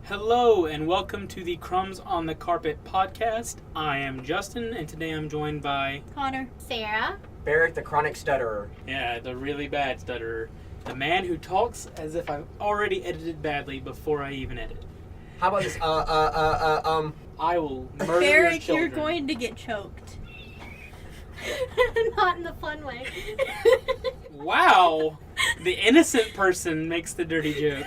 Hello and welcome to the Crumbs on the Carpet podcast. I am Justin and today I'm joined by Connor, Sarah, Barick, the chronic stutterer. Yeah, the really bad stutterer. The man who talks as if I've already edited badly before I even edit. How about this? I will murder your Barick, children. you're going to get choked. not in the fun way. Wow! The innocent person makes the dirty joke.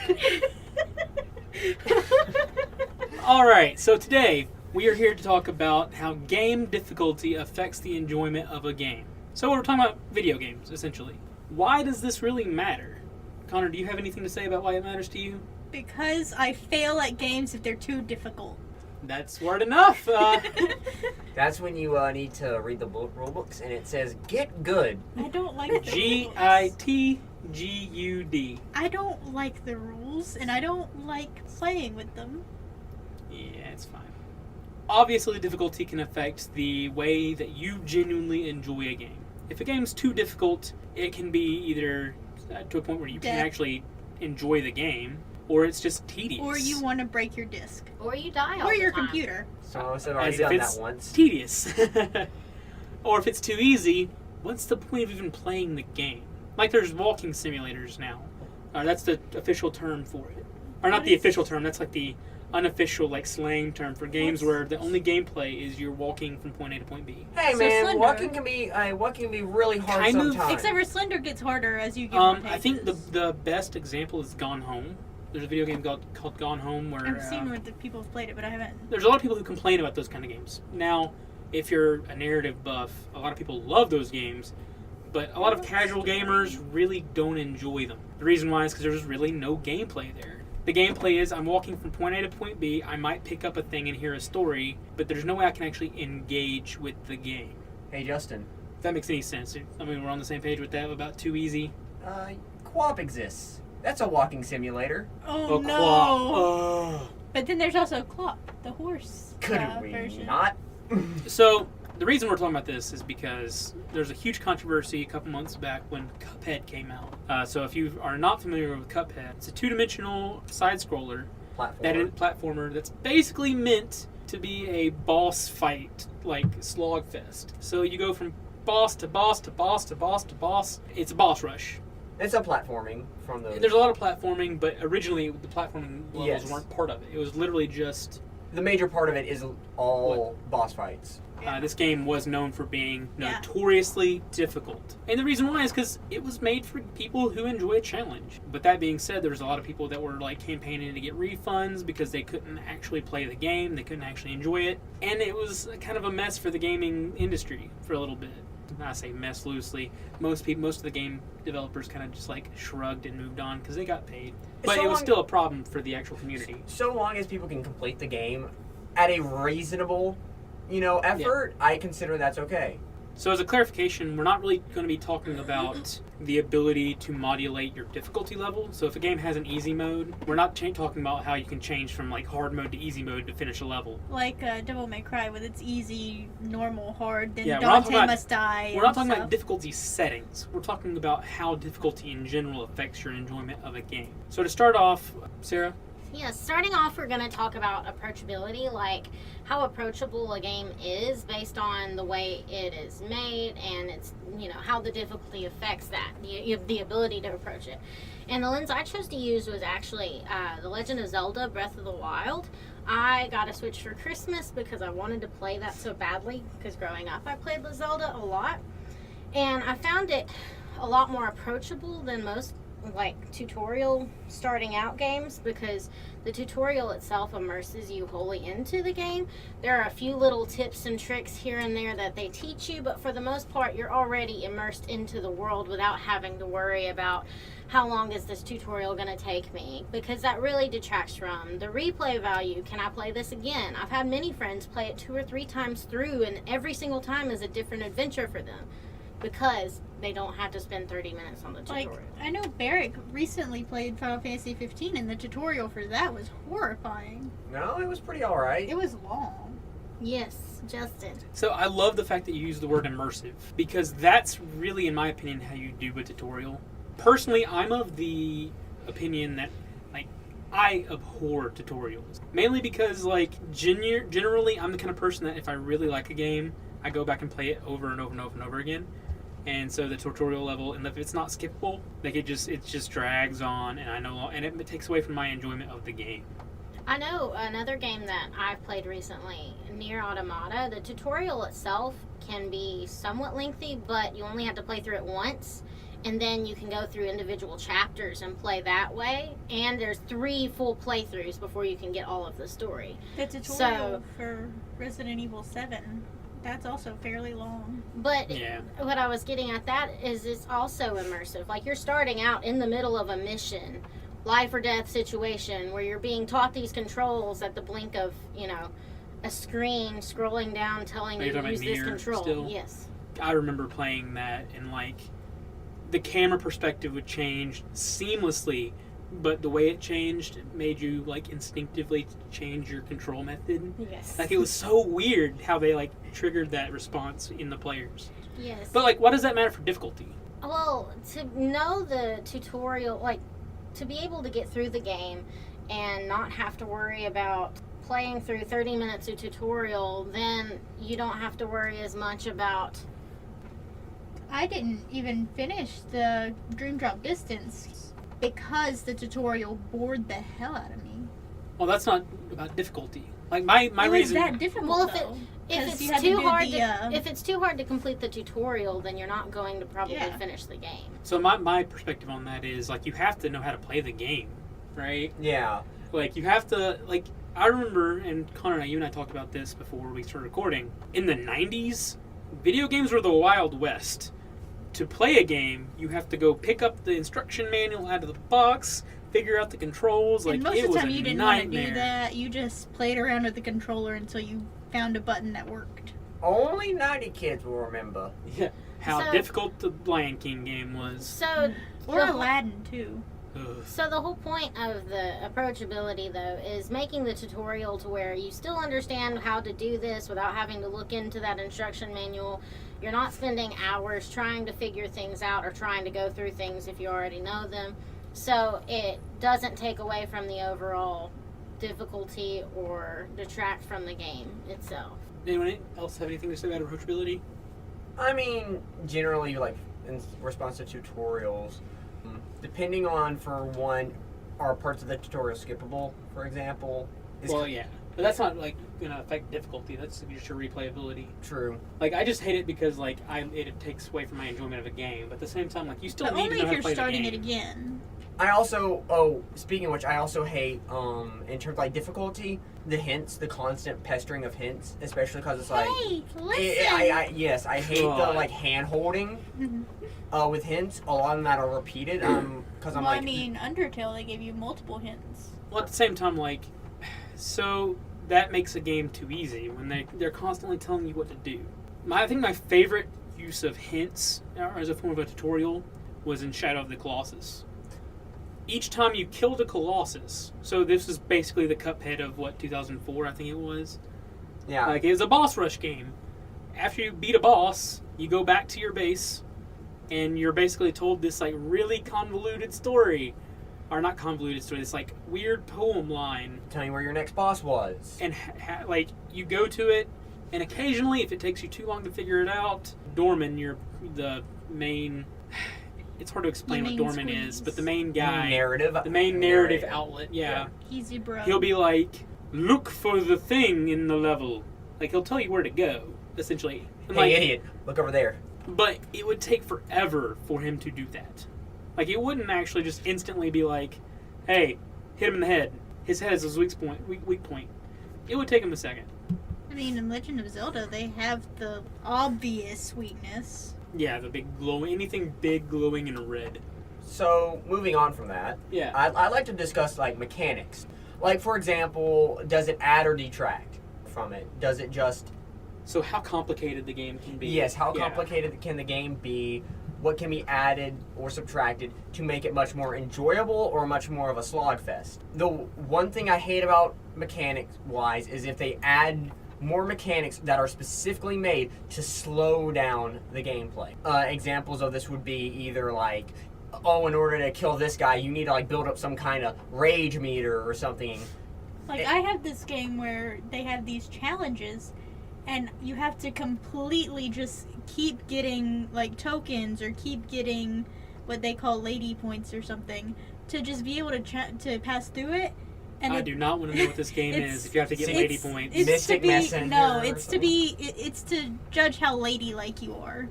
Alright, so today we are here to talk about how game difficulty affects the enjoyment of a game. So we're talking about video games, essentially. Why does this really matter? Connor, do you have anything to say about why it matters to you? Because I fail at games if they're too difficult. That's word enough. That's when you need to read the rule books, and it says "Get good." I don't like the rules. G-I-T-G-U-D. I don't like the rules, and I don't like playing with them. Yeah, it's fine. Obviously, difficulty can affect the way that you genuinely enjoy a game. If a game's too difficult, it can be either to a point where you can't actually enjoy the game, or it's just tedious. Or you want to break your disc. Or you die all Or the your time. computer. So I've already As if done it's that once. tedious. Or if it's too easy, what's the point of even playing the game? Like there's walking simulators now. That's the official term for it. Or not the official term, that's like the unofficial slang term for games where the only gameplay is you're walking from point A to point B. Hey So man, Slender. walking can be really hard Kind of. sometimes. Except for Slender gets harder as you get more pages. I think the best example is Gone Home. There's a video game called Gone Home where I've seen where the people have played it, but I haven't. there's a lot of people who complain about those kind of games. Now, if you're a narrative buff, a lot of people love those games, but a lot of casual gamers really don't enjoy them. The reason why is because there's really no gameplay there. The gameplay is I'm walking from point A to point B, I might pick up a thing and hear a story, but there's no way I can actually engage with the game. Hey Justin, If that makes any sense. I mean, we're on the same page with that about too easy. co-op exists. That's a walking simulator. Oh, no. Oh. But then there's also Clop, the horse Couldn't we version. not? So, the reason we're talking about this is because there's a huge controversy a couple months back when Cuphead came out. So if you are not familiar with Cuphead, it's a two-dimensional side-scroller platformer that's basically meant to be a boss fight, like slogfest. So you go from boss to boss to boss to boss to boss. It's a boss rush. It's a platforming from the. There's a lot of platforming, but originally the platforming levels Yes. weren't part of it. It was literally just... The major part of it is all boss fights. This game was known for being notoriously difficult. And the reason why is because it was made for people who enjoy a challenge. But that being said, there's a lot of people that were campaigning to get refunds because they couldn't actually play the game, they couldn't actually enjoy it. And it was kind of a mess for the gaming industry for a little bit. I say mess loosely. Most of the game developers kind of just shrugged and moved on because they got paid. But it was still a problem for the actual community. So long as people can complete the game at a reasonable effort, I consider that's okay. So as a clarification, we're not really going to be talking about the ability to modulate your difficulty level. So if a game has an easy mode, we're not talking about how you can change from hard mode to easy mode to finish a level. Like Devil May Cry with its easy, normal, hard, then Yeah, we're not Dante talking about- must die. We're not talking about difficulty settings. We're talking about how difficulty in general affects your enjoyment of a game. So to start off, Sarah? Yeah, starting off, we're going to talk about approachability, like how approachable a game is based on the way it is made and it's, how the difficulty affects that, the ability to approach it. And the lens I chose to use was actually The Legend of Zelda Breath of the Wild. I got a Switch for Christmas because I wanted to play that so badly, because growing up I played the Zelda a lot. And I found it a lot more approachable than most tutorial starting out games, because the tutorial itself immerses you wholly into the game. There are a few little tips and tricks here and there that they teach you, but for the most part you're already immersed into the world without having to worry about how long is this tutorial going to take me, because that really detracts from the replay value. Can I play this again? I've had many friends play it 2 or 3 times through, and every single time is a different adventure for them, because they don't have to spend 30 minutes on the tutorial. I know Barick recently played Final Fantasy 15, and the tutorial for that was horrifying. No, it was pretty alright. It was long. Yes, Justin. So I love the fact that you use the word immersive, because that's really, in my opinion, how you do a tutorial. Personally, I'm of the opinion that I abhor tutorials. Mainly because, like, generally, I'm the kind of person that if I really like a game, I go back and play it over and over and over and over again. And so the tutorial level, and if it's not skippable, like it just drags on, and it takes away from my enjoyment of the game. I know another game that I've played recently, Nier Automata. The tutorial itself can be somewhat lengthy, but you only have to play through it once. And then you can go through individual chapters and play that way. And there's 3 full playthroughs before you can get all of the story. The tutorial for Resident Evil 7, that's also fairly long. But Yeah. what I was getting at that is it's also immersive. Like, you're starting out in the middle of a mission, life or death situation, where you're being taught these controls at the blink of, a screen scrolling down telling Are you you to talking use about this Nier control. still? Yes. I remember playing that, and like the camera perspective would change seamlessly, but the way it changed made you like instinctively change your control method. Yes. Like, it was so weird how they like triggered that response in the players. Yes. But like, what does that matter for difficulty? Well, to know the tutorial, like, to be able to get through the game and not have to worry about playing through 30 minutes of tutorial, then you don't have to worry as much about... I didn't even finish the Dream Drop Distance because the tutorial bored the hell out of me. Well, that's not about difficulty. Like, my It was reason. that difficult, Well, though. If 'Cause it's you had to too do hard the, if it's too hard to complete the tutorial, then you're not going to probably Yeah. finish the game. So my perspective on that is like, you have to know how to play the game, right? Yeah. Like, you have to, like, I remember, and Connor and I, you and I talked about this before we started recording. In the 90s, video games were the Wild West. To play a game, you have to go pick up the instruction manual out of the box, figure out the controls. Like, and most it of the was time a you didn't want to nightmare. do that. You just played around with the controller until you found a button that worked. Only 90 kids will remember. Yeah, how So- difficult the Lion King game was. So, Or the- Aladdin, too. Ugh. So the whole point of the approachability, though, is making the tutorial to where you still understand how to do this without having to look into that instruction manual. You're not spending hours trying to figure things out or trying to go through things if you already know them. So it doesn't take away from the overall difficulty or detract from the game itself. Anyone else have anything to say about approachability? I mean, generally, like, in response to tutorials, depending on, for one, are parts of the tutorial skippable, for example? Well, yeah. But that's not, like, going to affect difficulty. That's just your replayability. True. Like, I just hate it because, like, it takes away from my enjoyment of a game. But at the same time, like, you still But need only to know if how to you're play starting the it game. again. I also, I also hate, in terms of, like, difficulty, the hints, the constant pestering of hints, especially because it's like... Hey, listen! Yes, I hate the, God. like, hand-holding with hints. A lot of them that are repeated, because I'm Well, like... I mean, Undertale, they gave you multiple hints. Well, at the same time, like, so that makes a game too easy when they're constantly telling you what to do. I think my favorite use of hints as a form of a tutorial was in Shadow of the Colossus. Each time you killed a Colossus, so this is basically the Cuphead of, 2004, I think it was. Yeah. Like, it was a boss rush game. After you beat a boss, you go back to your base, and you're basically told this, like, really convoluted story. Or not convoluted story, this, like, weird poem line. Tell you where your next boss was. And, like, you go to it, and occasionally, if it takes you too long to figure it out, Dorman, the main... It's hard to explain what Dorman is, but the main guy... The main narrative outlet, yeah. He's your bro. He'll be like, look for the thing in the level. Like, he'll tell you where to go, essentially. And Hey, like, idiot, look over there. But it would take forever for him to do that. Like, it wouldn't actually just instantly be like, hey, hit him in the head. His head is his weak point. It would take him a second. I mean, in Legend of Zelda, they have the obvious weakness. Yeah, the big glowing, anything big glowing in red. So, moving on from that, Yeah. I'd like to discuss, like, mechanics. Like, for example, does it add or detract from it? Does it just... So how complicated the game can be. Yes, how Yeah. complicated can the game be? What can be added or subtracted to make it much more enjoyable or much more of a slogfest? The one thing I hate about mechanics-wise is if they add more mechanics that are specifically made to slow down the gameplay. Examples of this would be either like oh, in order to kill this guy, you need to like build up some kind of rage meter or something. Like, I have this game where they have these challenges, and you have to completely just keep getting, like, tokens or keep getting what they call lady points or something to just be able to pass through it. And I do not want to know what this game is if you have to get lady points. It's Mystic to be, Messenger no, or it's to something. be, it's to judge how ladylike you are.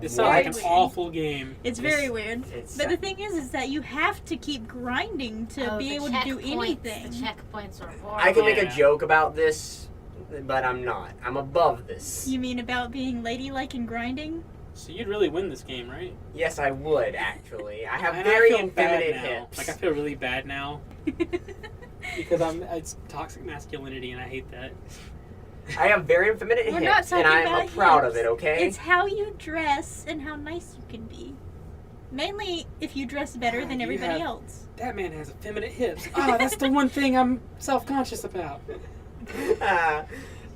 This sounds like an Weird. awful game. It's very weird. It's But the thing is that you have to keep grinding to be able to do anything. The checkpoints are horrible. I can make a Yeah. joke about this, but I'm not. I'm above this. You mean about being ladylike and grinding? So you'd really win this game, right? Yes, I would actually. I have And very I feel bad effeminate now. hips. Like I feel really bad now because it's toxic masculinity and I hate that. I have very effeminate We're not hips, and talking I'm about proud hips. of it. Okay. It's how you dress and how nice you can be. Mainly if you dress better than You everybody have- else. That man has effeminate hips. Ah, that's the one thing I'm self-conscious about.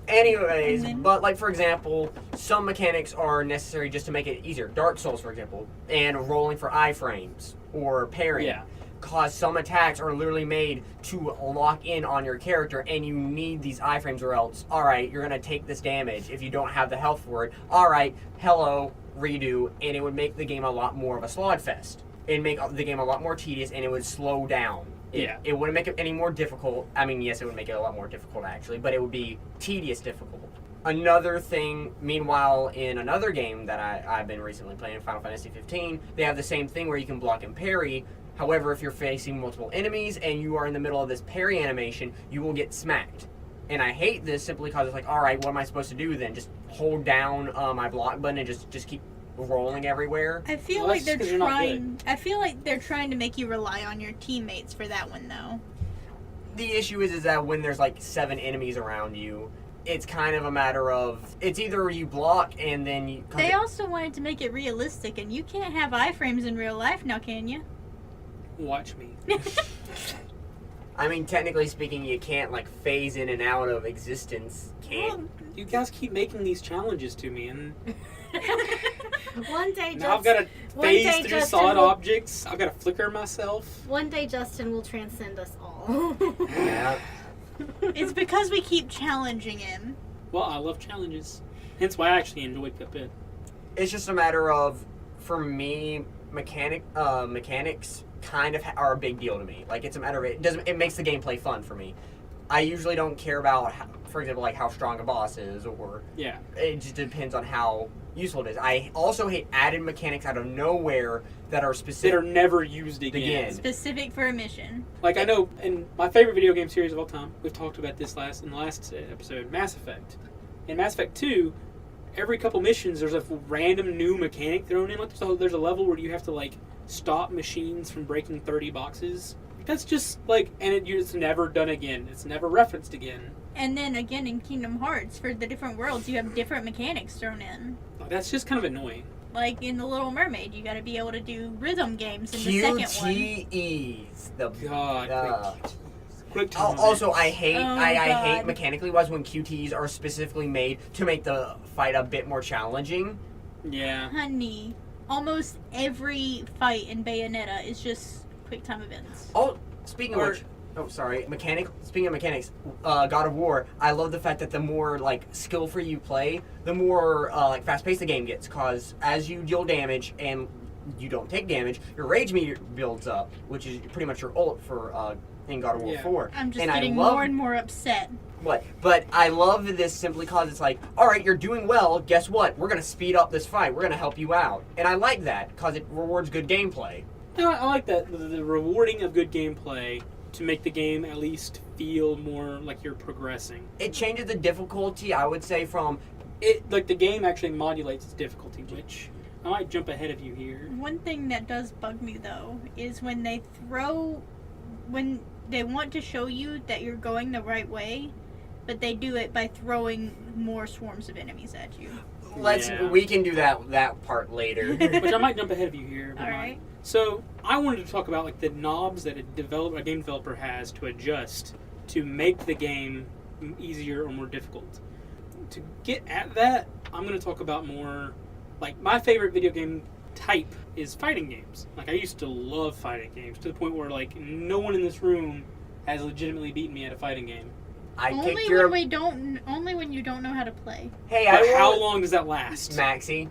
Anyways, And then- but like for example, some mechanics are necessary just to make it easier. Dark Souls, for example, and rolling for iframes or parrying. Yeah. Cause some attacks are literally made to lock in on your character, and you need these iframes, or else, all right, you're gonna take this damage if you don't have the health for it. All right, hello, redo, and it would make the game a lot more of a slogfest. It'd make the game a lot more tedious, and it would slow down. It wouldn't make it any more difficult. I mean, yes, it would make it a lot more difficult actually, but it would be tedious difficult. Another thing, meanwhile, in another game that I've been recently playing, Final Fantasy 15, they have the same thing where you can block and parry. However, if you're facing multiple enemies and you are in the middle of this parry animation, you will get smacked. And I hate this simply because it's like, all right, what am I supposed to do then? Just hold down my block button and just keep rolling everywhere? I feel Well, like that's they're 'cause you're not trying. I feel like they're trying to make you rely on your teammates for that one, though. The issue is that when there's like 7 enemies around you, it's kind of a matter of, it's either you block and then you... 'cause They it- also wanted to make it realistic, and you can't have iframes in real life now, can you? Watch me. I mean, technically speaking, you can't like phase in and out of existence, can't? You guys keep making these challenges to me, and One day, now I've got to phase day, through Justin solid will- objects. I've got to flicker myself. One day, Justin will transcend us all. Yeah. It's because we keep challenging him. Well, I love challenges. Hence why I actually enjoy Cuphead. It's just a matter of, for me, mechanics kind of are a big deal to me. Like, it's a matter of, it makes the gameplay fun for me. I usually don't care about, for example, like how strong a boss is, or Yeah. it just depends on how useful it is. I also hate added mechanics out of nowhere that are That specific. are never used again. Again. Specific for a mission. Like I know, in my favorite video game series of all time, we've talked about this in the last episode, Mass Effect. In Mass Effect 2, every couple missions there's a random new mechanic thrown in. Like there's a level where you have to like stop machines from breaking 30 boxes. That's just like, and it's never done again. It's never referenced again. And then again in Kingdom Hearts, for the different worlds, you have different mechanics thrown in. Like, that's just kind of annoying. Like in The Little Mermaid, you gotta be able to do rhythm games in the second one. QTEs. The God, quick time Also, I events. hate Oh, I hate God. mechanically wise when QTEs are specifically made to make the fight a bit more challenging. Yeah. Honey, almost every fight in Bayonetta is just quick time events. Oh, speaking of which, speaking of mechanics, God of War, I love the fact that the more like skillful you play, the more like fast paced the game gets. Cause as you deal damage and you don't take damage, your rage meter builds up, which is pretty much your ult for in God of War Yeah. 4. I'm just and getting I love, more and more upset. But I love this simply cause it's like, all right, you're doing well. Guess what? We're gonna speed up this fight. We're gonna help you out, and I like that cause it rewards good gameplay. No, I like that the rewarding of good gameplay to make the game at least feel more like you're progressing. It changes the difficulty, I would say, from It like the game actually modulates its difficulty, which I might jump ahead of you here. One thing that does bug me though is when they want to show you that you're going the right way, but they do it by throwing more swarms of enemies at you. Yeah. we can do that part later. Which I might jump ahead of you here. but All not. right. So I wanted to talk about like the knobs that a game developer has to adjust to make the game easier or more difficult. To get at that, I'm going to talk about more like my favorite video game type is fighting games. Like, I used to love fighting games to the point where, like, no one in this room has legitimately beaten me at a fighting game. Only when you don't know how to play. Hey, But how long does that last? Maxie.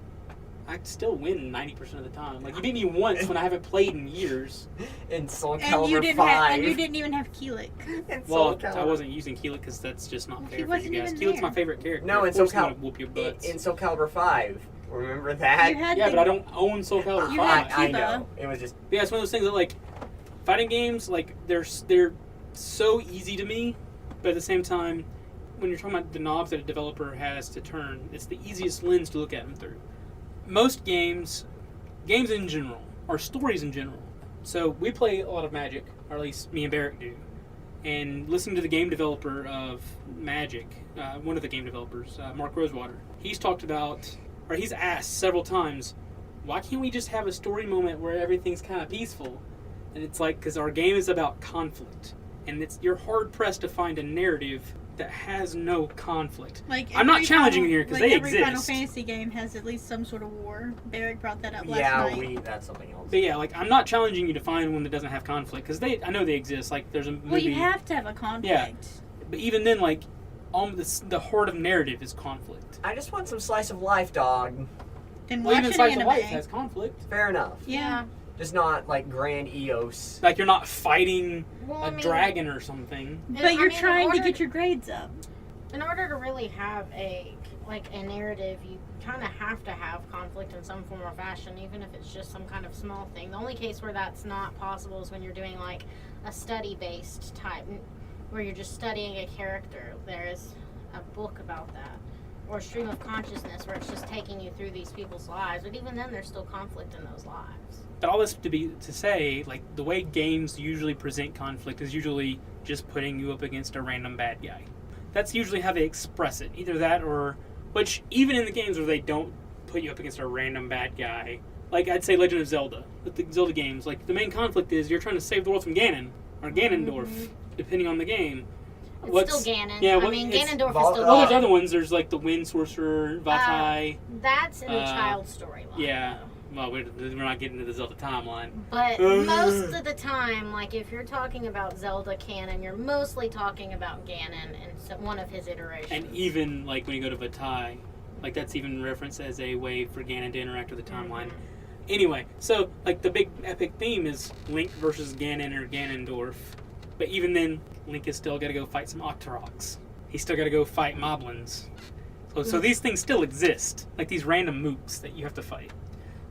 I still win 90% of the time. Like, you beat me once when I haven't played in years. In Soul And Calibur you didn't 5. and you didn't even have Keelik. In Well, Soul Calibur. I wasn't using Keelik because that's just not Well, fair he for you wasn't guys. even Keelik's there. my favorite character. No, in of course Soul I'm gonna whoop your butts. In Soul Calibur 5. Remember that? You had Yeah, the, but I don't own Soul Calibur You 5. had I Kiba. know. It was just... Yeah, it's one of those things that, like, fighting games, like, they're so easy to me, but at the same time, when you're talking about the knobs that a developer has to turn, it's the easiest lens to look at them through. Most games in general, or stories in general. So we play a lot of Magic, or at least me and Barick do. And listening to the game developer of Magic, one of the game developers, Mark Rosewater, he's talked about, or he's asked several times, why can't we just have a story moment where everything's kind of peaceful? And it's like, because our game is about conflict. And you're hard-pressed to find a narrative that has no conflict. Like I'm not every challenging Final- you here because like they every exist. Final Fantasy game has at least some sort of war. Barrick brought that up last Yeah, night. that's something else. But yeah, like, I'm not challenging you to find one that doesn't have conflict, because I know they exist. Like, there's a movie. Well, you have to have a conflict. But even then, like, the heart of narrative is conflict. I just want some slice of life, dog. Then Well, watch even an Slice of anime. Life has conflict. Fair enough. Yeah. Just not like Grand Eos. Like, you're not fighting Well, a I mean, dragon or something. But you're in trying to order- get your grades up. In order to really have a narrative, you kind of have to have conflict in some form or fashion, even if it's just some kind of small thing. The only case where that's not possible is when you're doing like a study-based type, where you're just studying a character. There is a book about that, or stream of consciousness, where it's just taking you through these people's lives. But even then, there's still conflict in those lives. But all this to say, like, the way games usually present conflict is usually just putting you up against a random bad guy. That's usually how they express it. Either that or, which even in the games where they don't put you up against a random bad guy, like I'd say Legend of Zelda, with the Zelda games, like the main conflict is you're trying to save the world from Ganon, or Ganondorf, depending on the game. It's still Ganon. Yeah, I mean, Ganondorf is still Well, there's Ganon. other ones. There's like the Wind Sorcerer, Vatai. That's in the child storyline. Yeah. Well, we're not getting into the Zelda timeline. But most of the time, like if you're talking about Zelda canon, you're mostly talking about Ganon and one of his iterations. And even like when you go to Vatai, like that's even referenced as a way for Ganon to interact with the timeline. Anyway, so like the big epic theme is Link versus Ganon or Ganondorf. But even then, Link has still got to go fight some Octoroks. He's still got to go fight Moblins. So these things still exist, like these random mooks that you have to fight.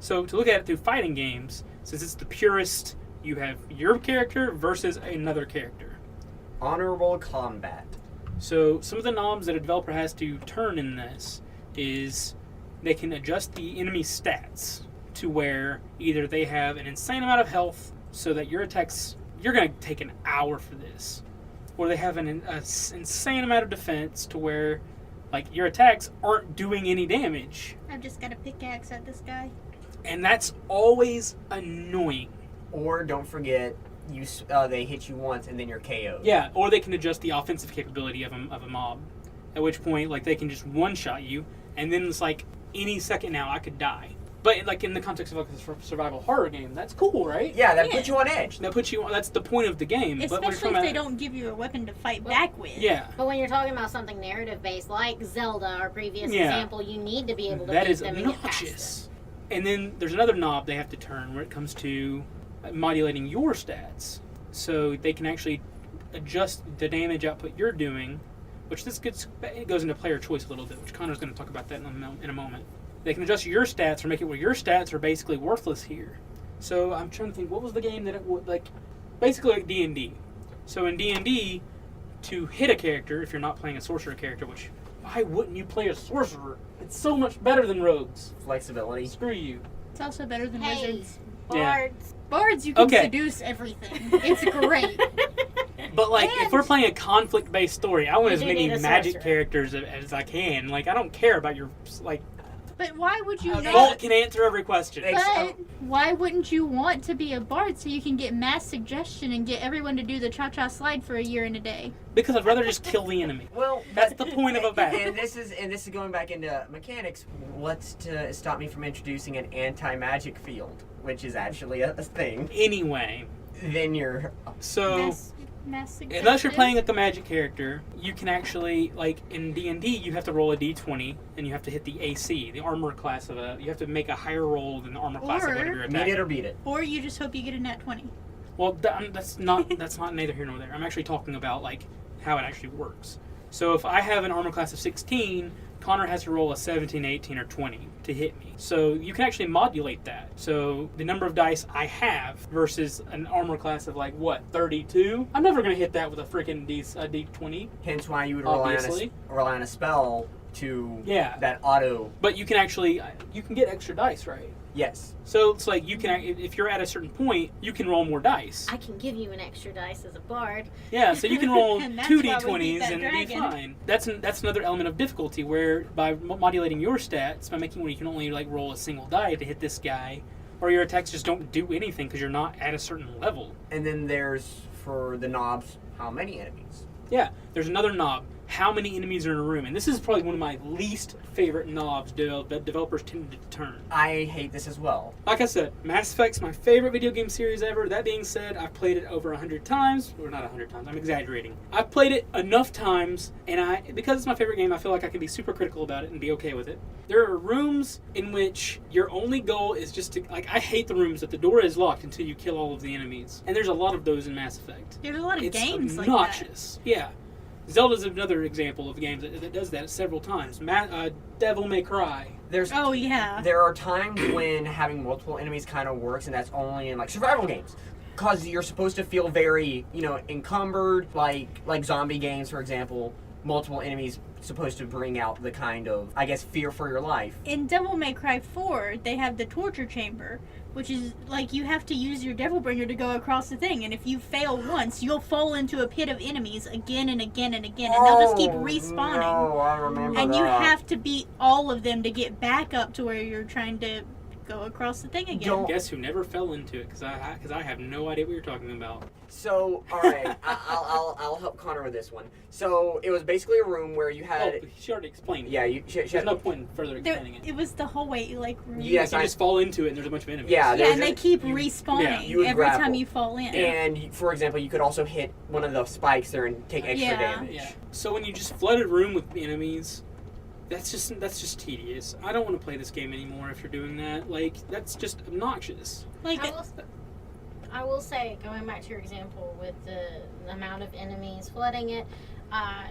So to look at it through fighting games, since it's the purest, you have your character versus another character. Honorable combat. So some of the knobs that a developer has to turn in this is they can adjust the enemy's stats to where either they have an insane amount of health so that your attacks, you're going to take an hour for this, or they have an insane amount of defense to where like your attacks aren't doing any damage. I've just got a pickaxe at this guy. And that's always annoying. Or don't forget, they hit you once and then you're KO'd. Yeah, or they can adjust the offensive capability of a mob. At which point, like, they can just one-shot you, and then it's like, any second now, I could die. But, like, in the context of like a survival horror game, that's cool, right? Yeah, that Yeah. puts you on edge. That puts you. That's the point of the game. but we're Especially talking if they about, don't give you a weapon to fight back with. Yeah, But when you're talking about something narrative-based, like Zelda, our previous Yeah. example, you need to be able to that beat is them and get past obnoxious. And then there's another knob they have to turn where it comes to modulating your stats, so they can actually adjust the damage output you're doing, which it goes into player choice a little bit, which Connor's going to talk about that in a moment. They can adjust your stats or make it where your stats are basically worthless here. So I'm trying to think, what was the game that it would, like, basically like D&D. So in D&D, to hit a character, if you're not playing a sorcerer character, which, why wouldn't you play a sorcerer? It's so much better than rogues. Flexibility. Screw you. It's also better than Hey, wizards. bards. Bards, you can Okay. seduce everything. It's great. But, like, And- if we're playing a conflict-based story, I want You as do many need a magic sorcerer. characters as I can. Like, I don't care about your, like, But why would you not? Bolt can answer every question. But why wouldn't you want to be a bard so you can get mass suggestion and get everyone to do the cha-cha slide for a year and a day? Because I'd rather just kill the enemy. Well, That's the point of a battle. And this is going back into mechanics. What's to stop me from introducing an anti-magic field, which is actually a thing? Anyway, Then you're so Mass suggestion. unless you're playing like a magic character, you can actually, like in D&D, you have to roll a D20 and you have to hit the AC, the armor class of you have to make a higher roll than the armor class of whatever you're meet attacking. it or beat it. Or you just hope you get a nat 20. Well, that's not neither here nor there. I'm actually talking about like how it actually works. So if I have an armor class of 16, Connor has to roll a 17, 18, or 20 to hit me. So you can actually modulate that. So the number of dice I have versus an armor class of like, what, 32? I'm never going to hit that with a freaking D20. Hence why you would Obviously. rely on a spell to Yeah. that auto. But you can actually, you can get extra dice, right? Yes. So it's like you can, if you're at a certain point, you can roll more dice. I can give you an extra dice as a bard. Yeah, so you can roll And that's 2 why we beat D20s that and be dragon. fine. That's another element of difficulty where by modulating your stats, by making where you can only like roll a single die to hit this guy, or your attacks just don't do anything because you're not at a certain level. And then there's, for the knobs, how many enemies? Yeah, there's another knob. How many enemies are in a room? And this is probably one of my least favorite knobs that developers tend to turn. I hate this as well. Like I said, Mass Effect's my favorite video game series ever. That being said, I've played it over 100 times. Or not 100 times, I'm exaggerating. I've played it enough times, and because it's my favorite game, I feel like I can be super critical about it and be okay with it. There are rooms in which your only goal is just to, like, I hate the rooms that the door is locked until you kill all of the enemies. And there's a lot of those in Mass Effect. There's a lot of It's games obnoxious. Yeah. Zelda's another example of games that does that several times. Devil May Cry. There's Oh, yeah. There are times when having multiple enemies kind of works, and that's only in like survival games. Because you're supposed to feel very, encumbered, like zombie games, for example. Multiple enemies supposed to bring out the kind of, I guess, fear for your life. In Devil May Cry 4, they have the torture chamber, which is like you have to use your Devil Bringer to go across the thing, and if you fail once, you'll fall into a pit of enemies again and again and again, and they'll just keep respawning. No, I remember And that. you have to beat all of them to get back up to where you're trying to go across the thing again. Don't- Guess who never fell into it? Because I have no idea what you're talking about. So, all right, I'll help Connor with this one. So it was basically a room where you had. Oh, she already explained it. Yeah, There's no point in further There, explaining it. it was the hallway, like, room. Yes, You I- just fall into it and there's a bunch of enemies. Yeah, Yeah, there's and they a- keep you- respawning yeah, you would every grapple. time you fall in. And for example, you could also hit one of the spikes there and take extra Yeah. damage. Yeah. So when you just flood a room with enemies, that's just tedious. I don't want to play this game anymore if you're doing that. Like, that's just obnoxious. Like, I will say, going back to your example with the amount of enemies flooding it,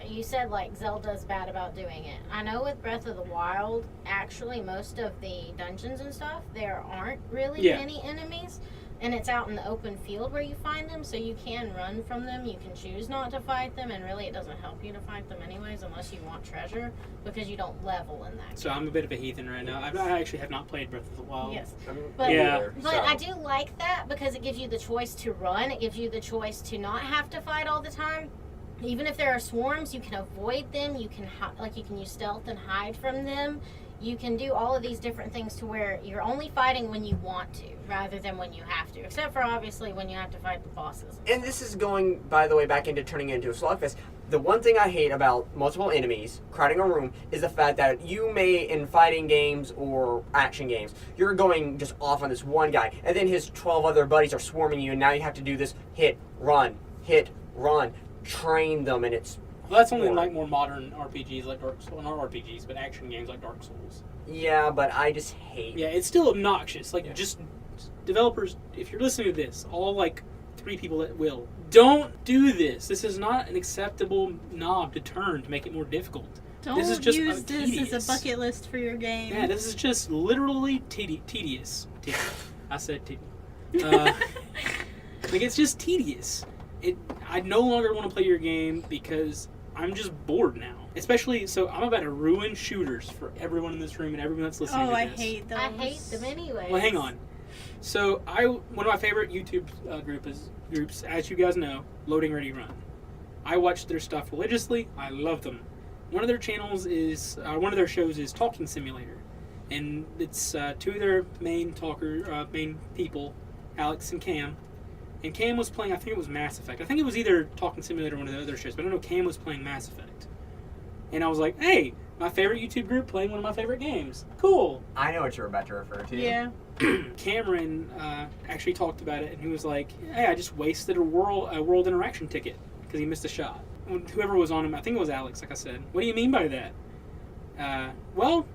you said like Zelda's bad about doing it. I know with Breath of the Wild, actually most of the dungeons and stuff, there aren't really Yeah. many enemies. And it's out in the open field where you find them, so you can run from them. You can choose not to fight them, and really it doesn't help you to fight them anyways unless you want treasure, because you don't level in that So I'm a bit of a heathen right now. I actually have not played Breath of the Wild. Yes. But, Yeah. But I do like that because it gives you the choice to run. It gives you the choice to not have to fight all the time. Even if there are swarms, you can avoid them. You can you can use stealth and hide from them. You can do all of these different things to where you're only fighting when you want to, rather than when you have to. Except for obviously when you have to fight the bosses. And this is going, by the way, back into turning it into a slugfest. The one thing I hate about multiple enemies crowding a room is the fact that you may, in fighting games or action games, you're going just off on this one guy, and then his 12 other buddies are swarming you, and now you have to do this hit, run, train them, and it's... Well, that's only in like more modern RPGs like Dark Souls. Not RPGs, but action games like Dark Souls. Yeah, but I just hate... Yeah, it's still obnoxious. Like, Yeah. just developers, if you're listening to this, all like 3 people that will, don't do this. This is not an acceptable knob to turn to make it more difficult. don't this is just use this tedious. as a bucket list for your game. Yeah, this is just literally tedious. I said tedious. Like, it's just tedious. I no longer want to play your game because I'm just bored now. Especially, so I'm about to ruin shooters for everyone in this room and everyone that's listening to I this. hate those. I hate them anyways. Well, hang on. So, one of my favorite YouTube groups, as you guys know, Loading Ready Run. I watch their stuff religiously. I love them. One of their channels is, one of their shows is Talking Simulator. and it's two of their main people, Alex and Cam. And Cam was playing, I think it was Mass Effect. I think it was either Talking Simulator or one of the other shows, but I know Cam was playing Mass Effect. And I was like, hey, my favorite YouTube group playing one of my favorite games. Cool. I know what you're about to refer to. Yeah. Cameron actually talked about it, and he was like, hey, I just wasted a world interaction ticket because he missed a shot. Whoever was on him, I think it was Alex, like I said. What do you mean by that? Well,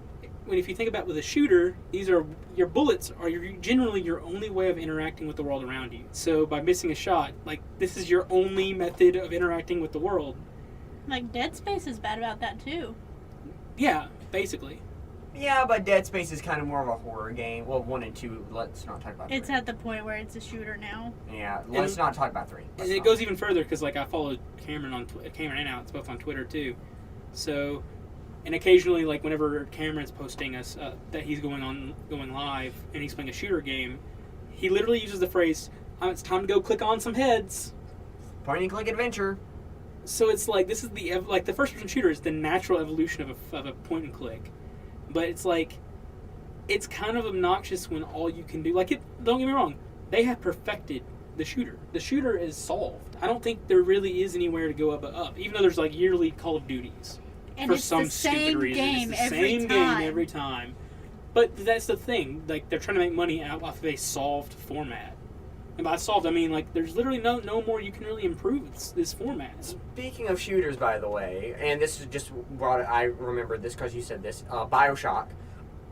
if you think about with a shooter, your bullets are generally your only way of interacting with the world around you. So by missing a shot, like, this is your only method of interacting with the world. Like, Dead Space is bad about that, too. Yeah, basically. Yeah, but Dead Space is kind of more of a horror game. Well, 1 and 2, let's not talk about 3. It's at the point where it's a shooter now. Yeah, let's not talk about 3. And it goes even further, because, like, I followed Cameron and Alex both on Twitter, too. So, and occasionally, like, whenever Cameron's posting us that he's going live, and he's playing a shooter game, he literally uses the phrase, it's time to go click on some heads. Point and click adventure. So it's like, this is the first-person shooter is the natural evolution of a point and click. But it's like, it's kind of obnoxious when all you can do, don't get me wrong, they have perfected the shooter. The shooter is solved. I don't think there really is anywhere to go up, even though there's like yearly Call of Duties. And For it's some the same stupid reason. game It's the every same time. game every time. But that's the thing, like, they're trying to make money off of a solved format. And by solved, I mean, like, there's literally no more you can really improve this format. Speaking of shooters, by the way, and this is just I remember this because you said this, BioShock.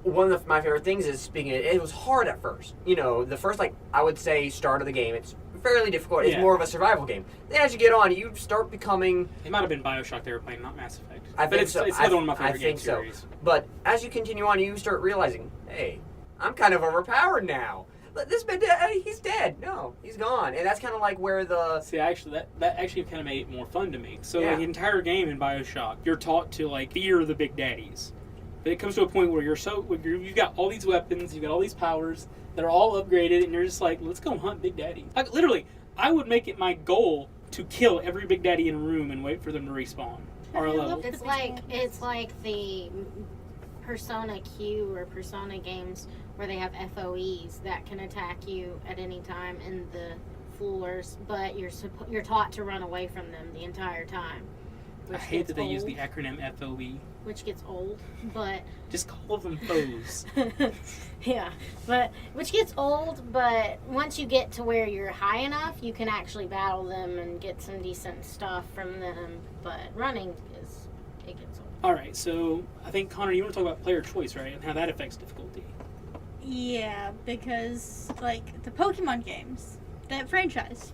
One of my favorite things is, speaking of it was hard at first. You know, the first, I would say, start of the game, it's fairly difficult. It's more of a survival game. Then as you get on, you start becoming... It might have been BioShock they were playing, not Mass Effect. I think so. It's another one of my favorite game series. So. But as you continue on, you start realizing, hey, I'm kind of overpowered now. This man, he's dead. No, he's gone. And that's kind of like where the... See, actually, that actually kind of made it more fun to me. So the entire game in BioShock, you're taught to, like, fear the big daddies. But it comes to a point where you've got all these weapons, you've got all these powers that are all upgraded, and you're just like, let's go hunt big daddies. Like, literally, I would make it my goal to kill every big daddy in a room and wait for them to respawn. Or a level. It's like the Persona Q or Persona games where they have FOEs that can attack you at any time in the floors, but you're taught to run away from them the entire time. I hate that they use the acronym FOE. Which gets old, but... Just call them foes. Yeah, which gets old, but once you get to where you're high enough, you can actually battle them and get some decent stuff from them, but running it gets old. Alright, so I think, Connor, you want to talk about player choice, right? And how that affects difficulty. Yeah, because, like, the Pokemon games, that franchise,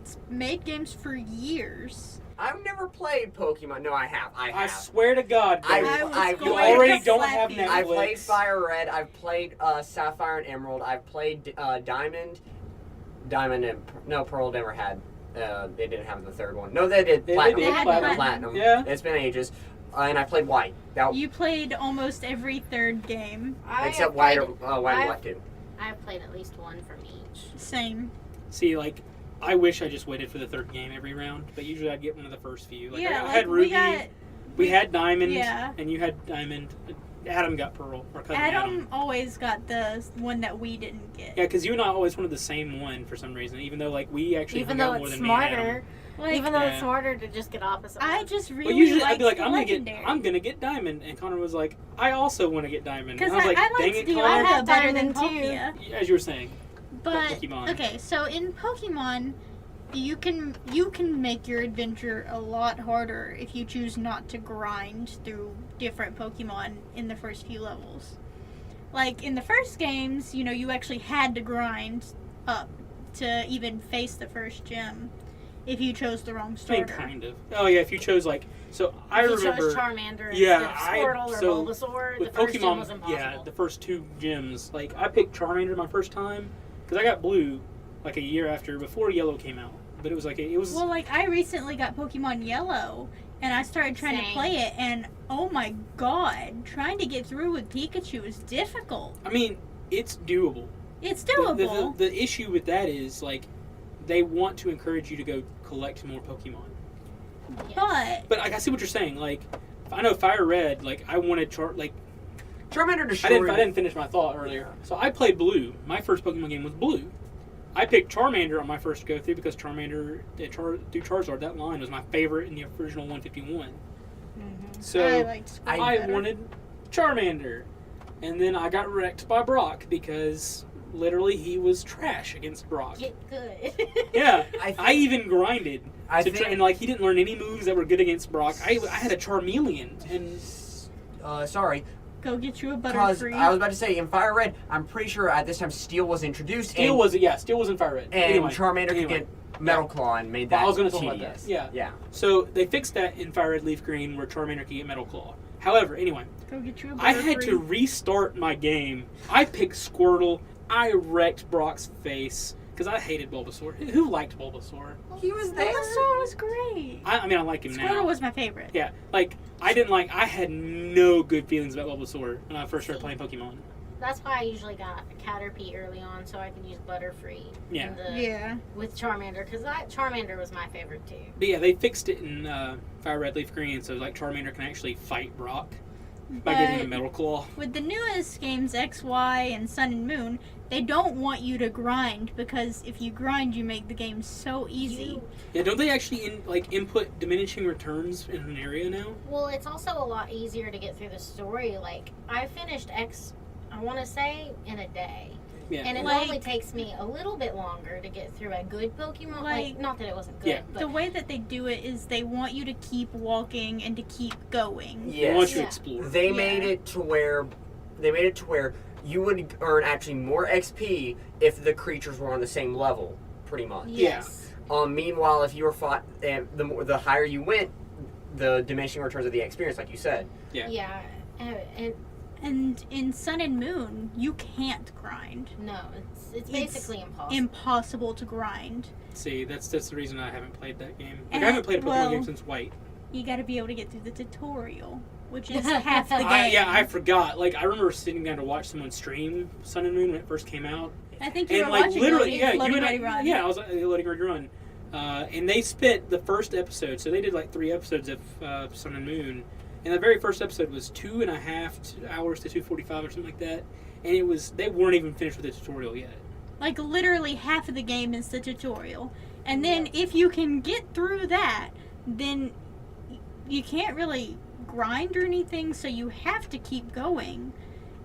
it's made games for years. I've never played Pokemon. No, I have. I swear to God, you already don't have Netflix. I've played Fire Red. I've played Sapphire and Emerald. I've played Diamond and Pearl never had. They didn't have the third one. No, they did. Platinum. They had Platinum. Yeah. It's been ages. And I played White. You played almost every third game. Except White and Black too. I've played at least one from each. Same. See, like, I wish I just waited for the third game every round, but usually I'd get one of the first few. Like, I had Ruby, we had Diamond, and you had Diamond. Adam got Pearl, or cousin Adam always got the one that we didn't get. Yeah, because you and I always wanted the same one for some reason, even though, like, we actually hung out more than me and Adam. Like, even though it's smarter to just get opposite. I just really well, usually liked I'd be like, Legendary. I'm gonna get Diamond, and Connor was like, I also want to get Diamond. Because I was like, I dang liked it, the Connor. Alpha better than Palkia. Palkia. As you were saying. But Pokemon. okay, so in Pokemon, you can make your adventure a lot harder if you choose not to grind through different Pokemon in the first few levels. Like in the first games, you actually had to grind up to even face the first gym if you chose the wrong starter. I mean, kind of. Oh yeah, if you chose I remember. If you chose Charmander Yeah, instead of Squirtle or Bulbasaur, with the first gym Pokemon, was impossible. yeah, the first two gyms. Like I picked Charmander my first time because I got Blue like a year before Yellow came out. But it was Well, like I recently got Pokemon Yellow, and I started trying to play it, and oh my god, trying to get through with Pikachu is difficult. I mean, it's doable. It's doable. The issue with that is like they want to encourage you to go collect more Pokemon. Yes. But like, I see what you're saying. Like, I know Fire Red. Like, I wanted Charmander destroyed. I didn't finish my thought earlier. So I played Blue. My first Pokemon game was Blue. I picked Charmander on my first go through because Charmander through Charizard, that line was my favorite in the original 151. So I liked Squirtle I better. wanted Charmander. And then I got wrecked by Brock because literally he was trash against Brock. Get good. Yeah, I I even grinded. I to think- and like he didn't learn any moves that were good against Brock. I had a Charmeleon and Sorry, Go get you a because Butterfree. I was about to say in Fire Red, I'm pretty sure at this time Steel was introduced. Steel was in Fire Red. and Anyway, Charmander anyway. could get Metal Claw and made Well, that I was gonna talk about tedious. that, yeah. Yeah. So they fixed that in Fire Red Leaf Green where Charmander could get Metal Claw. However, anyway, Go get you a Butterfree. I had to restart my game. I picked Squirtle. I wrecked Brock's face because I hated Bulbasaur. Who liked Bulbasaur? He was there. Bulbasaur was great. I mean, I like him now. Squirtle was my favorite. Yeah, like I had no good feelings about Bulbasaur when I first started playing Pokemon. That's why I usually got a Caterpie early on, so I could use Butterfree. Yeah. Yeah. With Charmander, because Charmander was my favorite too. But yeah, they fixed it in Fire Red Leaf Green, so like Charmander can actually fight Brock by getting a But Metal Claw. with the newest games, X, Y, and Sun and Moon, they don't want you to grind because if you grind, you make the game so easy. Yeah, don't they actually input diminishing returns in an area now? Well, it's also a lot easier to get through the story. Like, I finished X, I want to say, in a day. Yeah. And it Like- normally takes me a little bit longer to get through a good Pokemon. Like, not that it wasn't good, Yeah. but The way that they do it is they want you to keep walking and to keep going. They want Yes. you to Yeah. explore. They Yeah. made it to where you would earn actually more XP if the creatures were on the same level, pretty much. yes. Meanwhile, if you were fought, the higher you went, the diminishing returns of the experience, like you said. Yeah. Yeah. And And in Sun and Moon, you can't grind. no, it's It's basically impossible. Impossible to grind. See, that's the reason I haven't played that game. Like, And I haven't played a Pokemon well- game since White. You got to be able to get through the tutorial, which is half the game. I forgot. Like, I remember sitting down to watch someone stream Sun and Moon when it first came out. I think you And were like watching literally, Loading you and I, Ready Run. yeah, I was Loading Ready Run, and they spent the first episode. So they did like 3 episodes of Sun and Moon, and the very first episode was 2.5 hours to 2:45 or something like that. And they weren't even finished with the tutorial yet. Like literally half of the game is the tutorial. And then if you can get through that, then you can't really grind or anything, so you have to keep going.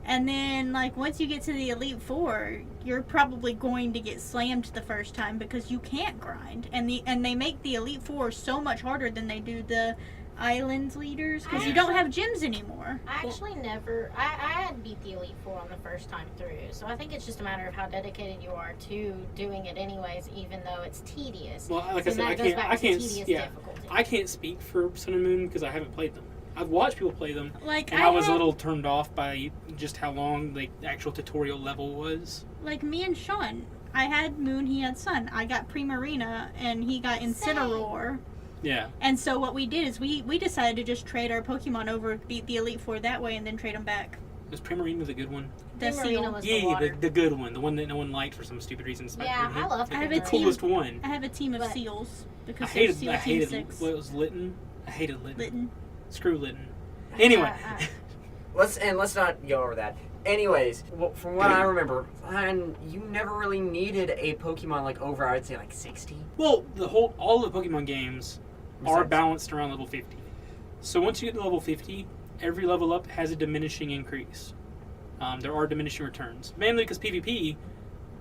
And then like once you get to the Elite Four, you're probably going to get slammed the first time because you can't grind. And they make the Elite Four so much harder than they do the Islands leaders because you don't have gyms anymore. I actually never. I had beat the Elite Four on the first time through, so I think it's just a matter of how dedicated you are to doing it, anyways, even though it's tedious. Well, like I And said, that I goes can't. back I to can't. tedious Yeah, difficulty. I can't speak for Sun and Moon because I haven't played them. I've watched people play them, Like and I was a had- little turned off by just how long the actual tutorial level was. Like me and Sean, I had Moon, he had Sun. I got Primarina, and he got Incineroar. Yeah. And so what we did is we decided to just trade our Pokemon over, beat the Elite Four that way, and then trade them back. Was Primarina the good one? The Primarina seal. was the Yeah, water. the good one, the one that no one liked for some stupid reason. Yeah, I love I have the a team- coolest one. I have a team of But- seals I because they're hated. Seal I Team hated. 6. What was Litten? I hated Litten. Litten. Screw Litten. Anyway, Let's not go over that. Anyways, from what I remember, you never really needed a Pokemon like over, I'd say like 60. well, all the Pokemon games are Besides- balanced around level 50. So once you get to level 50, every level up has a diminishing increase. There are diminishing returns, mainly because PvP,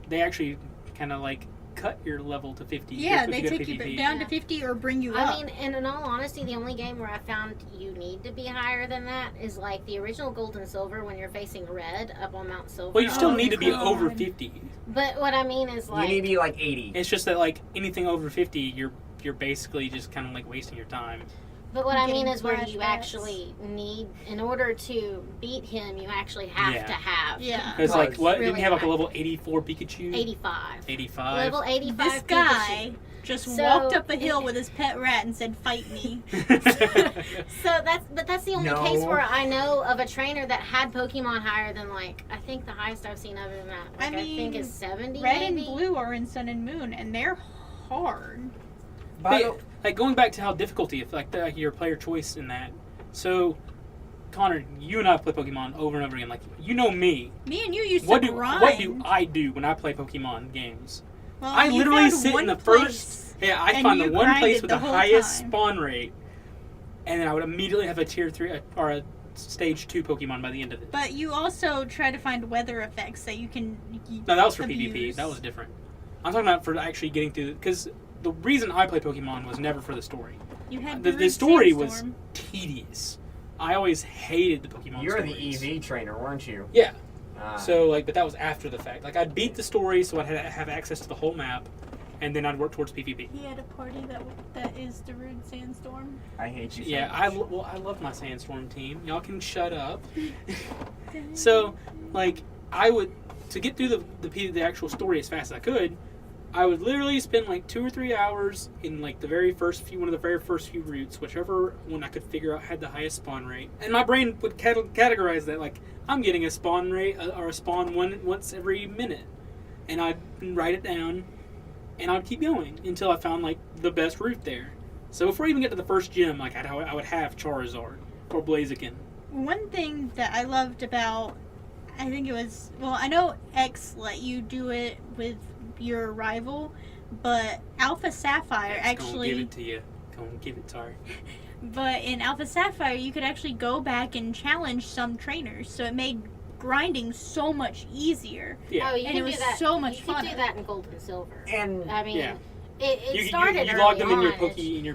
they actually kind of like cut your level to 50. Yeah, if they go to take you PvP. down Yeah. to 50 or bring you I up. mean, and in all honesty, the only game where I found you need to be higher than that is like the original Gold and Silver when you're facing Red up on Mount Silver. Well, you still Oh, need to be God. over 50. But what I mean is like, you need to be like 80. It's just that like anything over 50, you're basically just kind of like wasting your time. but what I mean getting is where you flashbacks. actually need, in order to beat him, you actually have Yeah. to have Yeah. Because Right. like what didn't Really you have like a high. level 84 Pikachu? 85. 85. Level 85 This guy just So- walked up a hill with his pet rat and said, "Fight me." So that's the only No. case where I know of a trainer that had Pokemon higher than like, I think the highest I've seen other than that, like, I think mean, is 70 Red maybe. and Blue are in Sun and Moon, and they're hard. By But, like going back to how difficulty, if like your player choice in that. So Connor, you and I play Pokemon over and over again. Like, you know me. Me and you used What to do grind. what do I do when I play Pokemon games? Well, I you literally found sit one in the place, first. Yeah, I and find the you one place grinded with the the whole highest time. spawn rate, and then I would immediately have a tier 3 or a stage 2 Pokemon by the end of it. But you also try to find weather effects that you can. No, that was for abuse. PvP. That was different. I'm talking about for actually getting through, because the reason I play Pokemon was never for the story. You had The Barick story was Sandstorm. tedious. I always hated the Pokemon You're stories. the EV trainer, weren't you? Yeah. Ah. So, like, but that was after the fact. Like, I'd beat the story, so I'd have access to the whole map, and then I'd work towards PvP. He had a party that is the Rude Sandstorm. I hate you so Yeah, much. I love my Sandstorm team. Y'all can shut up. So, like, I would, to get through the actual story as fast as I could, I would literally spend like 2 or 3 hours in like one of the very first few routes, whichever one I could figure out had the highest spawn rate. And my brain would categorize that like, I'm getting a spawn rate or a spawn once every minute. And I'd write it down, and I'd keep going until I found like the best route there. So before I even get to the first gym, like I would have Charizard or Blaziken. One thing that I loved about, I think it was, well, I know X let you do it with your rival, but Alpha Sapphire Gonna actually, give it to you. Gonna give it, sorry. but in Alpha Sapphire you could actually go back and challenge some trainers, so it made grinding so much easier. Yeah. Oh, you And can it was do that. so much You can do funner. that in Gold and Silver. And I mean, Yeah. it started you log them in early your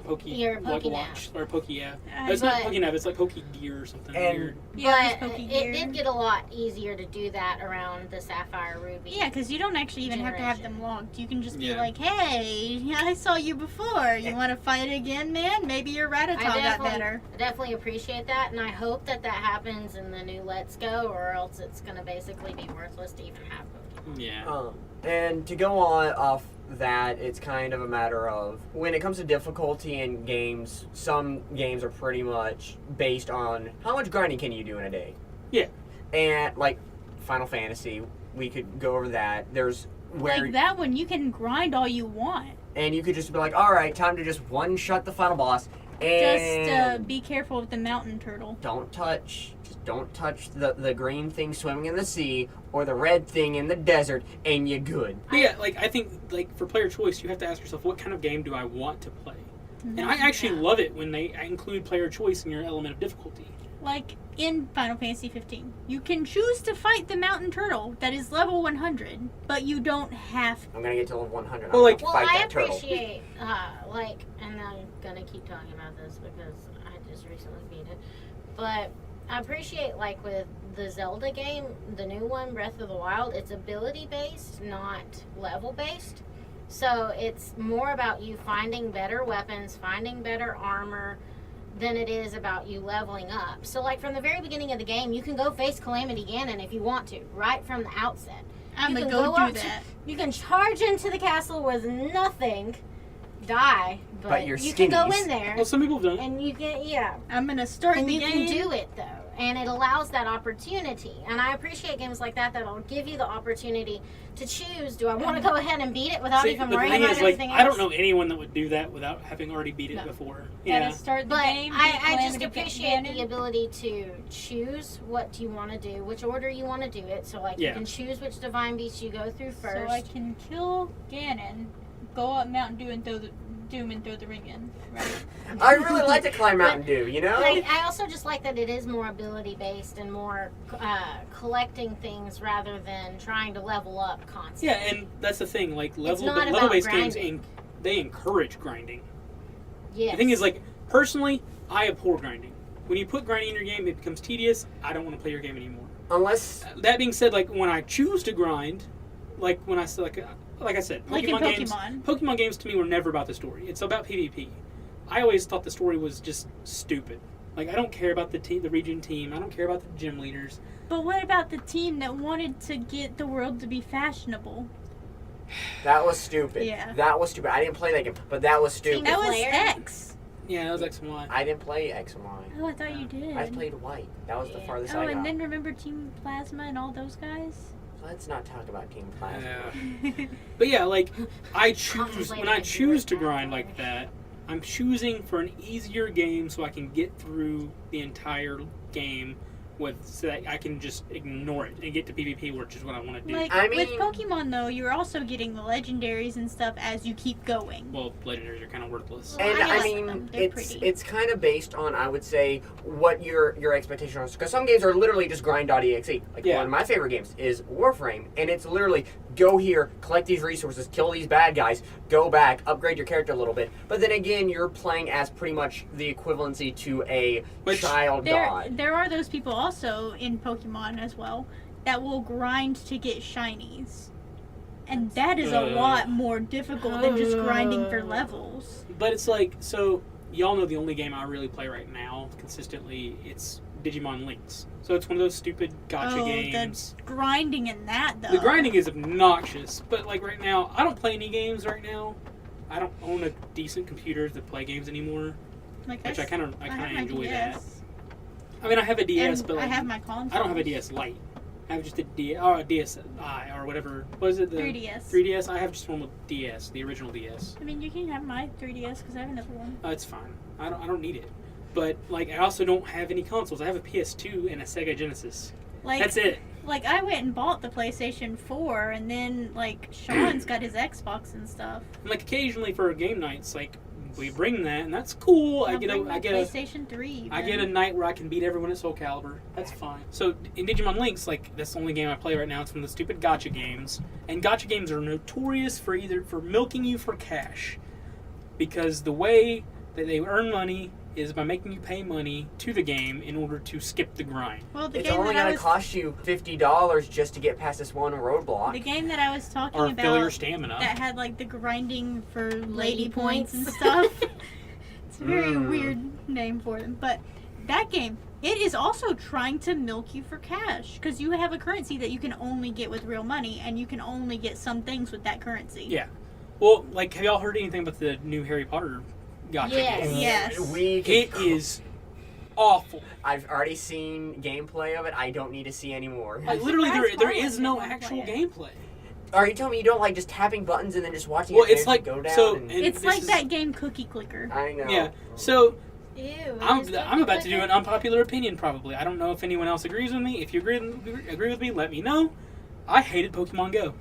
on. your Poke watch or Poke app. I- It's not but- Poke app. It's like Poke Gear or something And- weird. Yeah, But with Poke it Gear. did get a lot easier to do that around the Sapphire Ruby. Yeah, because you don't actually even have to have Generation. them logged. You can just be Yeah. like, hey, I saw you before. You want to fight again, man? Maybe your Rattata got better. I definitely appreciate that, and I hope that happens in the new Let's Go, or else it's going to basically be worthless to even have Pokemon. Yeah. And to go on off that, it's kind of a matter of when it comes to difficulty in games, some games are pretty much based on how much grinding can you do in a day. Yeah. And like Final Fantasy, we could go over that. There's where Like that one, you can grind all you want. and you could just be like, all right, time to just one shot the final boss. And Just be careful with the mountain turtle. don't touch the green thing swimming in the sea or the red thing in the desert, and you're good. But yeah, like I think like for player choice, you have to ask yourself, what kind of game do I want to play? And I actually love it when they include player choice in your element of difficulty. Like in Final Fantasy 15, you can choose to fight the mountain turtle that is level 100, but you don't have. I'm gonna get to level 100. Well, like- I'm Well, gonna fight I that turtle. appreciate, and I'm gonna keep talking about this because I just recently beat it, but I appreciate, like, with the Zelda game, the new one, Breath of the Wild, it's ability based, not level based. So it's more about you finding better weapons, finding better armor, than it is about you leveling up. So, like, from the very beginning of the game, you can go face Calamity Ganon if you want to, right from the outset. I'm You gonna can go up do to- that. You can charge into the castle with nothing, die, but your you can go skinnies. in there Well, some people have done it. and you can, yeah, I'm gonna start and the you game. can do it though, and it allows that opportunity. And I appreciate games like that that'll give you the opportunity to choose. Do I want to go ahead and beat it without See, even but the worrying thing about is, like, anything I don't else? know anyone that would do that without having already beat it No. before. Gotta Yeah. start the But game. I just Calamity appreciate the Ganon. ability to choose what you want to do, which order you want to do it. So, like, Yeah. you can choose which divine beast you go through first. So I can kill Ganon, go up Mountain Dew and throw the ring in. Right? I really like to climb Mountain Dew, you know? Like, I also just like that it is more ability based and more collecting things rather than trying to level up constantly. Yeah, and that's the thing. Like not about level-based games, grinding. they encourage grinding. Yes. The thing is, like, personally, I abhor grinding. When you put grinding in your game, it becomes tedious. I don't want to play your game anymore. Unless That being said, like when I choose to grind, like when I say like I said, Like in games. Pokemon. Pokemon games to me were never about the story. It's about PvP. I always thought the story was just stupid. Like I don't care about the region team. I don't care about the gym leaders. But what about the team that wanted to get the world to be fashionable? that was stupid. Yeah. That was stupid. I didn't play that game, but that was stupid. That was Player? X. Yeah, that was X and Y. I didn't play X and Y. Oh, I thought you did. I played White. That was the Yeah. farthest Oh, I got. and then remember Team Plasma and all those guys? Let's not talk about Team Plasma. Yeah. But yeah, like I choose Contemplating when I if you choose were to that grind way. like that, I'm choosing for an easier game so I can get through the entire game so that I can just ignore it and get to PvP, which is what I want to do. Like, I mean- with Pokemon, though, you're also getting the legendaries and stuff as you keep going. Well, legendaries are kind of worthless. Well, And I I like mean, them. They're it's pretty. it's kind of based on, I would say, what your expectation is. Because some games are literally just grind.exe. Like Yeah. one of my favorite games is Warframe, and it's literally go here, collect these resources, kill these bad guys, go back, upgrade your character a little bit. But then again, you're playing as pretty much the equivalency to a child god. There are those people also in Pokemon as well that will grind to get shinies. And that is a lot more difficult than just grinding for levels. But it's like, so y'all know the only game I really play right now consistently, it's Digimon Links. So it's one of those stupid gacha games. The grinding in that, though. The grinding is obnoxious, but like right now, I don't play any games right now. I don't own a decent computer to play games anymore, Like which I kind of have my enjoy that. DS. I mean, I have a DS, And but like, I have my console. I don't have a DS Lite. I have just a DSi or whatever. What is it? The 3DS. 3DS. I have just one with DS, the original DS. I mean, you can have my 3DS because I have another one. It's fine. I don't need it. But like, I also don't have any consoles. I have a PS2 and a Sega Genesis. Like, That's it. Like, I went and bought the PlayStation 4, and then, like, Sean's got his Xbox and stuff. And like occasionally for game nights, like we bring that, and that's cool. I I'll get bring a my PlayStation 3. I get a night where I can beat everyone at Soul Calibur. That's fine. So in Digimon Links, like that's the only game I play right now. It's from the stupid gacha games, and gacha games are notorious for milking you for cash, because the way that they earn money is by making you pay money to the game in order to skip the grind. Well, the It's game only that I going to was cost you $50 just to get past this one roadblock. the game that I was talking Or fill your about stamina. that had like the grinding for lady Lady points and points. stuff. It's a very Mm. weird name for them, but that game, it is also trying to milk you for cash because you have a currency that you can only get with real money, and you can only get some things with that currency. Yeah. Well, like, have y'all heard anything about the new Harry Potter gacha Yes. game? Yes. It is awful. I've already seen gameplay of it. I don't need to see any more. Like, literally, surprised there Paula is no didn't actual play gameplay. Are you telling me you don't like just tapping buttons and then just watching Well, it it's like go down? so. and- and It's this like is- that game Cookie Clicker. I know. Yeah. So Ew. I'm about to do an unpopular opinion. Probably. I don't know if anyone else agrees with me. If you agree with me, let me know. I hated Pokemon Go.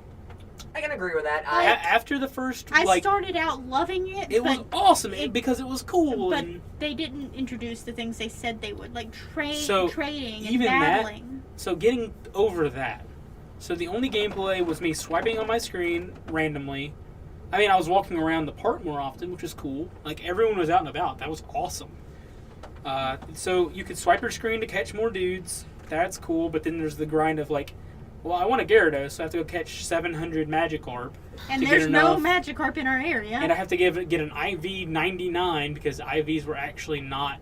I can agree with that. After the first, I like, started out loving it, it was but awesome it- because it was cool. but And they didn't introduce the things they said they would, like So, trading and even that- battling. so getting over that. So the only gameplay was me swiping on my screen randomly. I mean, I was walking around the park more often, which was cool. Like, everyone was out and about. That was awesome. So you could swipe your screen to catch more dudes. That's cool. But then there's the grind of, like, well, I want a Gyarados, so I have to go catch 700 Magikarp. And to get there's no enough. Magikarp in our area. And I have to get an IV 99 because IVs were actually not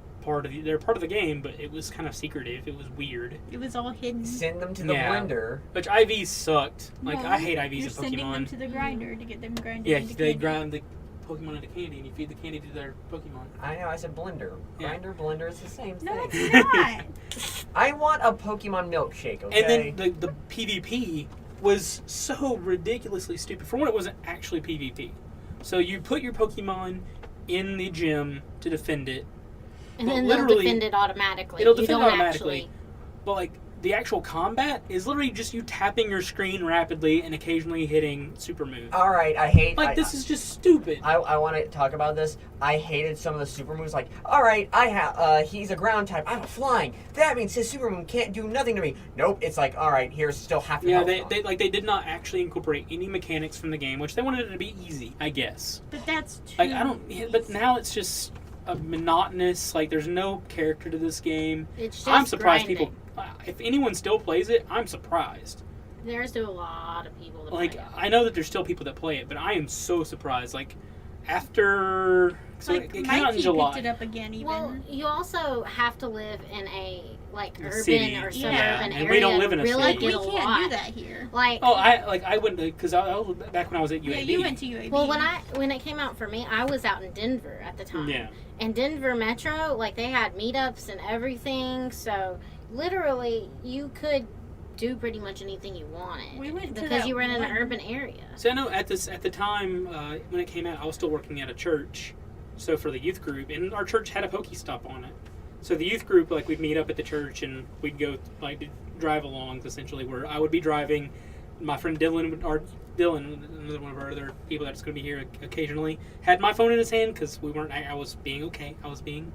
they're part of the game, but it was kind of secretive. It was weird. It was all hidden. Send them to the Yeah. blender. Which IVs sucked. Like, No, I hate IVs You're in sending them Pokemon. to the grinder to get them grinded Yeah, into they candy. grind the Pokemon into candy, and you feed the candy to their Pokemon. I know, I said blender. Yeah. Grinder, blender, it's the same No, thing. it's not. I want a Pokemon milkshake, okay? And then the PvP was so ridiculously stupid. For one, it wasn't actually PvP. So you put your Pokemon in the gym to defend it, And But then they'll literally- defend it automatically. it'll You defend don't automatically. actually- but like the actual combat is literally just you tapping your screen rapidly and occasionally hitting super moves. Alright, I hate... Like, this is just stupid. I want to talk about this. I hated some of the super moves. Like, all right, he's a ground type. I'm a flying. That means his super move can't do nothing to me. Nope. It's like, all right, here's still half. Yeah, health. they did not actually incorporate any mechanics from the game, which they wanted it to be easy, I guess. But that's too Like, I don't. Yeah, but now it's just a monotonous. Like, there's no character to this game. It's just I'm surprised grinding. people. If anyone still plays it, I'm surprised. There's still a lot of people that Like, play it. I know that there's still people that play it, but I am so surprised. Like, after so like it came out in Mikey July. picked it up again. Even Well, you also have to live in a like A urban city. or suburban Yeah, and area we don't live in to a really city. like we get a can't lot. do that here. Like, Oh, I went because I was back when I was at UAB. Yeah, you went to UAB. well, when it came out for me, I was out in Denver at the time. Yeah. And Denver Metro, like they had meetups and everything, so literally you could do pretty much anything you wanted. We went to because that you were in an one- urban area. So I know at the time when it came out, I was still working at a church, So for the youth group, and our church had a Pokestop on it. So the youth group, like, we'd meet up at the church and we'd go, like, drive alongs, essentially, where I would be driving. My friend Dylan, another one of our other people that's going to be here occasionally, had my phone in his hand because we weren't. I was being okay. I was being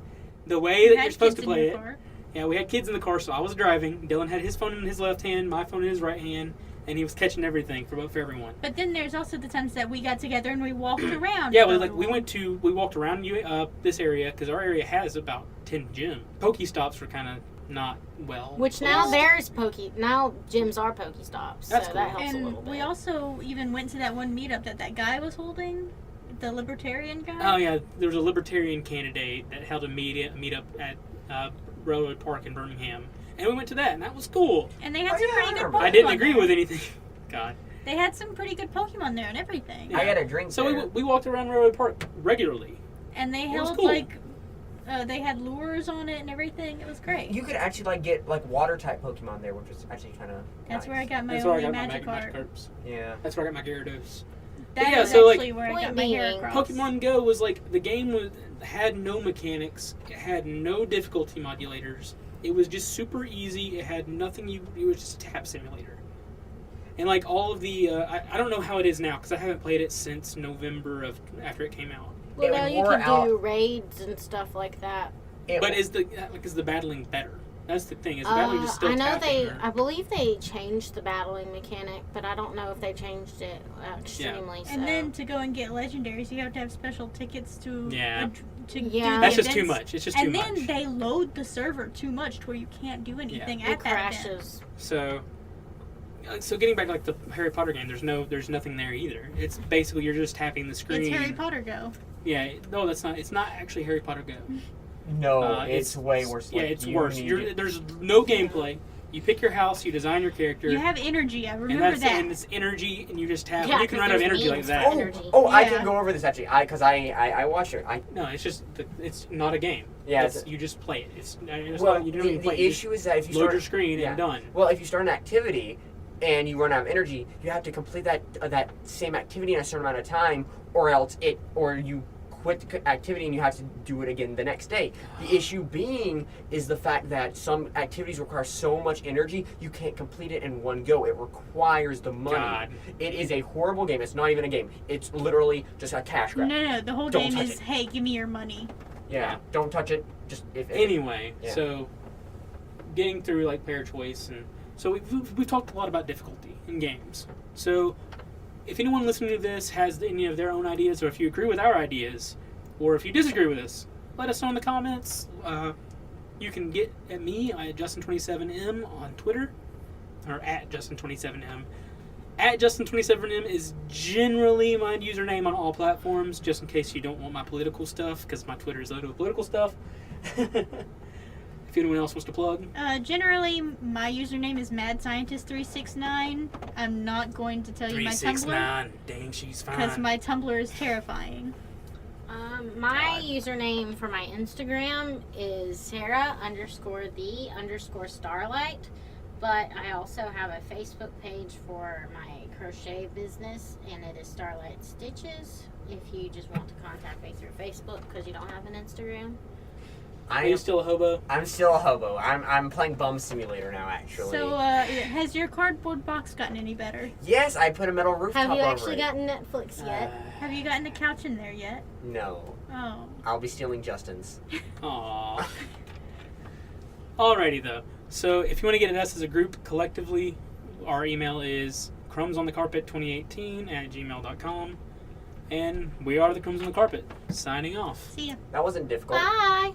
the way that you're supposed to play it. Car. Yeah, we had kids in the car, so I was driving. Dylan had his phone in his left hand, my phone in his right hand, and he was catching everything for everyone. But then there's also the times that we got together and we walked around. Yeah, we walked around this area because our area has about 10 gyms. Pokestops were kind of not well. Which now now gyms are Pokestops. That's so cool. that helps a little And bit. we also even went to that one meetup that guy was holding, the libertarian guy. Oh yeah, there was a libertarian candidate that held a meetup at Railroad Park in Birmingham, and we went to that, and that was cool. And they had some pretty good Pokemon I didn't agree there. with anything. God. They had some pretty good Pokemon there and everything. Yeah. I got a drink So there. we walked around Railroad Park regularly. And they It was held cool. they had lures on it and everything. It was great. You could actually get water type Pokemon there, which was actually kind of. That's where I got my That's where I only got Magikarp. my Magikarps. Yeah. That's where I got my Gyarados. That Yeah, is so, actually where I got my point Heracross. being, Pokemon Go was the game had no mechanics. It had no difficulty modulators. It was just super easy. It had nothing. It was just a tap simulator. And all of the, I don't know how it is now because I haven't played it since November after it came out. Well, It now you wore can out- do raids and stuff like that. But is the battling better? That's the thing. Is the battling just still I know tapping, or- I believe they changed the battling mechanic, but I don't know if they changed it extremely. And so. then to go and get legendaries, you have to have special tickets to Yeah. to Yeah. do the That's just too events. much. It's just too And much. then they load the server too much to where you can't do anything it at that event. crashes. So getting back to the Harry Potter game, there's nothing there either. It's basically you're just tapping the screen. It's Harry Potter Go. Yeah, no, that's not. It's not actually Harry Potter Go. No, it's way worse. Yeah, it's worse. There's no gameplay. You pick your house, you design your character, You have energy. I and remember that. and it's energy, and you just tap. Yeah, you can 'cause run out of there's energy like memes that. for Oh, energy. I Yeah. can go over this actually. Because I watched it. No, it's just it's not a game. Yeah, you just play it. It's Well, not, you don't even play. the You just issue is that if you load start your screen yeah. and done. Well, if you start an activity and you run out of energy, you have to complete that same activity in a certain amount of time, or you quit the activity and you have to do it again the next day. The issue being is the fact that some activities require so much energy you can't complete it in one go. It requires the money. God. It is a horrible game. It's not even a game. It's literally just a cash grab. No, the whole Don't game touch is, it. hey, give me your money. Yeah, don't touch it. Just Anyway, Yeah. so getting through player choice, and so we've talked a lot about difficulty in games. So if anyone listening to this has any of their own ideas, or if you agree with our ideas, or if you disagree with us, let us know in the comments. You can get at me at Justin27M on Twitter, or at Justin27M. At Justin27M is generally my username on all platforms, just in case you don't want my political stuff, because my Twitter is loaded with political stuff. If anyone else wants to plug. Generally, my username is MadScientist369. I'm not going to tell you my Tumblr 369. Dang, she's fine. because my Tumblr is terrifying. My username for my Instagram is Sarah_the_starlight. But I also have a Facebook page for my crochet business, and it is Starlight Stitches. If you just want to contact me through Facebook because you don't have an Instagram. Are you still a hobo? I'm still a hobo. I'm playing Bum Simulator now, actually. So, has your cardboard box gotten any better? Yes, I put a metal rooftop Have you over actually it. gotten Netflix yet? Have you gotten a couch in there yet? No. Oh. I'll be stealing Justin's. Aww. Alrighty though. So if you want to get at us as a group collectively, our email is crumbsonthecarpet2018@gmail.com. And we are the Crumbs on the Carpet. Signing off. See ya. That wasn't difficult. Bye!